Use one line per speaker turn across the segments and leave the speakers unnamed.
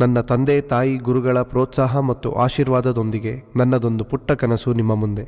ನನ್ನ ತಂದೆ ತಾಯಿ ಗುರುಗಳ ಪ್ರೋತ್ಸಾಹ ಮತ್ತು ಆಶೀರ್ವಾದದೊಂದಿಗೆ ನನ್ನದೊಂದು ಪುಟ್ಟ ಕನಸು ನಿಮ್ಮ ಮುಂದೆ.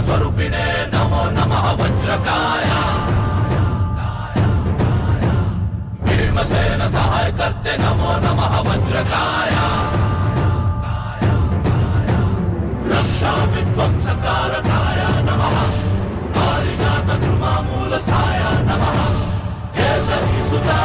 स्वरूपिणे नमो नमः वज्रकाय भीमसेन सहाय करते नमो नमः वज्रकाय रक्षा विध्वंसकारकाय नमः पारिजात ध्रुमामूलस्थाय नमः केसरी सुता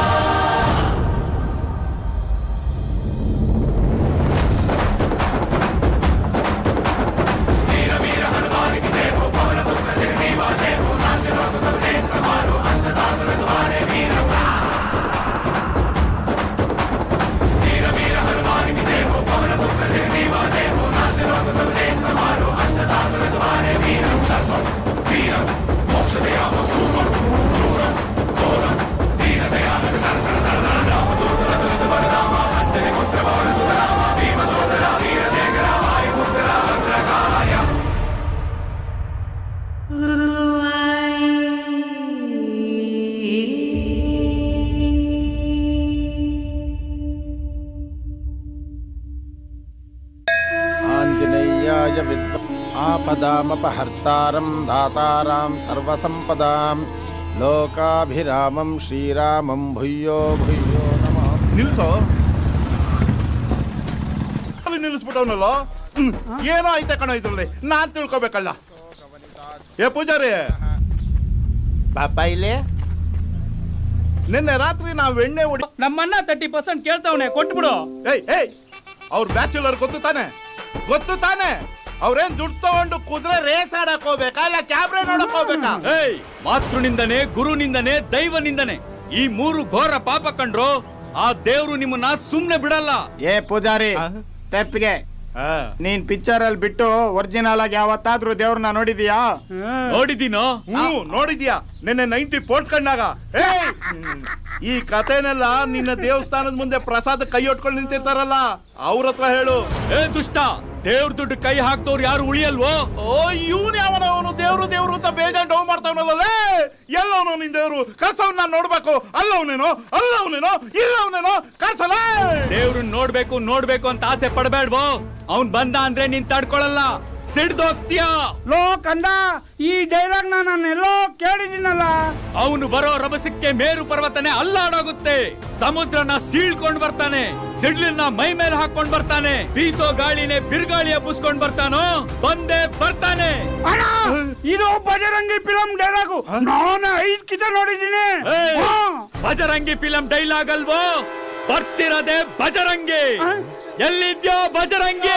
आपदामपहर्तारं दातारां सर्वसंपदां लोकाभिरामं श्रीरामं भूयो भूयो नमः.
ನಿಲ್ಸೋ ಅಲ್ಲಿ ನಿಲ್ಲಿಸ್ಬಿಟ್ಟವನಲ್ಲ ಏನೋ ಐತೆ ಕಣೋ ಇದ್ರಲ್ಲಿ ನಾನ್ ತಿಳ್ಕೊಬೇಕಲ್ಲ. ಏ ಪೂಜಾರಿ ಪಾಪ ಇಲ್ಲಿ ನಿನ್ನೆ ರಾತ್ರಿ ನಾವ್ ಎಣ್ಣೆ ಹೊಡಿ
ನಮ್ಮನ್ನ 30% ಕೇಳ್ತಾವನೆ ಕೊಟ್ಬಿಡು.
ಏಯ್ ಅವ್ರ ಬ್ಯಾಚುಲರ್ ಗೊತ್ತು ತಾನೆ ಅವ್ರೇನ್ ದುಡ್ಡು ತಗೊಂಡು ಕುದುರೆ ರೇಸ್ ಆಡಕ್ ಹೋಗ್ಬೇಕಾ ಇಲ್ಲ ಕ್ಯಾಮ್ರಾ ನೋಡಕ್ ಹೋಗ್ಬೇಕಾ?
ಮಾತೃ ನಿಂದನೆ ಗುರು ನಿಂದನೆ ದೈವ ನಿಂದನೆ ಈ 3 ಘೋರ ಪಾಪ ಕಂಡ್ರು ಆ ದೇವ್ರು ನಿಮ್ಮನ್ನ ಸುಮ್ನೆ ಬಿಡಲ್ಲ.
ಏ ಪೂಜಾರಿ ತೆಪ್ಪಿಗೆ ನೀನ್ ಪಿಕ್ಚರ್ ಅಲ್ಲಿ ಬಿಟ್ಟು ಒರಿಜಿನಲ್ ಆಗಿ ಯಾವತ್ತಾದ್ರೂ ದೇವ್ರನ್ನ ನೋಡಿದೀಯಾ?
ನೋಡಿದೀನೋ?
ನೋಡಿದ್ಯಾ ನಿನ್ನೆ 90 ಪೋರ್ಟ್ ಕಣ್ಣಾಗ. ಈ ಕಥೆನೆಲ್ಲ ನಿನ್ನ ದೇವಸ್ಥಾನದ ಮುಂದೆ ಪ್ರಸಾದ ಕೈ ಹೊಟ್ಕೊಂಡು ನಿಂತಿರ್ತಾರಲ್ಲ ಅವ್ರ ಹತ್ರ ಹೇಳು.
ಏ ದುಷ್ಟ, ದೇವ್ರ ದುಡ್ಡು ಕೈ ಹಾಕ್ದವ್ರು ಯಾರು ಉಳಿಯಲ್ವೋ?
ಓ ಇವನ್ ಯಾವನವನು ದೇವ್ರು ಅಂತ ಬೇಜಾನ್ ಡೌ ಮಾಡ್ತಾವನಲ್ಲ. ಎಲ್ಲವನು ನಿನ್ ದೇವ್ರು ಕರ್ಸವನ್ ನಾನ್ ನೋಡ್ಬೇಕು. ಅಲ್ಲವನೇನೋ ಇಲ್ಲವನೇನೋ ಕರ್ಸಲ್ಲ.
ದೇವ್ರನ್ನ ನೋಡ್ಬೇಕು ಅಂತ ಆಸೆ ಪಡಬೇಡ್ವೋ. ಅವ್ನ್ ಬಂದ ಅಂದ್ರೆ ನೀನ್ ತಡ್ಕೊಳಲ್ಲ, ಸಿಡ್ದೋಗ್ತೀಯ.
ಲೋ ಕಂದ, ಈ ಡೈಲಾಗ್ ನಾನೆಲ್ಲೋ ಕೇಳಿದ್ದೀನಲ್ಲ.
ಅವನು ಬರೋ ರಭಸಕ್ಕೆ ಮೇರು ಪರ್ವತನೆ ಅಲ್ಲಾಡೋಗುತ್ತೆ, ಸಮುದ್ರನ ಸೀಳ್ಕೊಂಡ್ ಬರ್ತಾನೆ, ಸಿಡ್ಲನ್ನ ಮೈ ಮೇಲೆ ಹಾಕೊಂಡ್ ಬರ್ತಾನೆ, ಬೀಸೋ ಗಾಳಿನೇ ಬಿರುಗಾಳಿ ಹಬ್ಬಿಸ್ಕೊಂಡ್ ಬರ್ತಾನೋ, ಬಂದೇ ಬರ್ತಾನೆ.
ಇದು ಬಜರಂಗಿ ಫಿಲಂ ಡೈಲಾಗು. ನಾನು 5 ಕಿತ ನೋಡಿದ್ದೀನಿ.
ಬಜರಂಗಿ ಫಿಲಂ ಡೈಲಾಗ್ ಅಲ್ವೋ, ಬರ್ತಿರದೆ ಬಜರಂಗಿ. ಎಲ್ಲಿದ್ಯೋ ಬಜರಂಗಿ?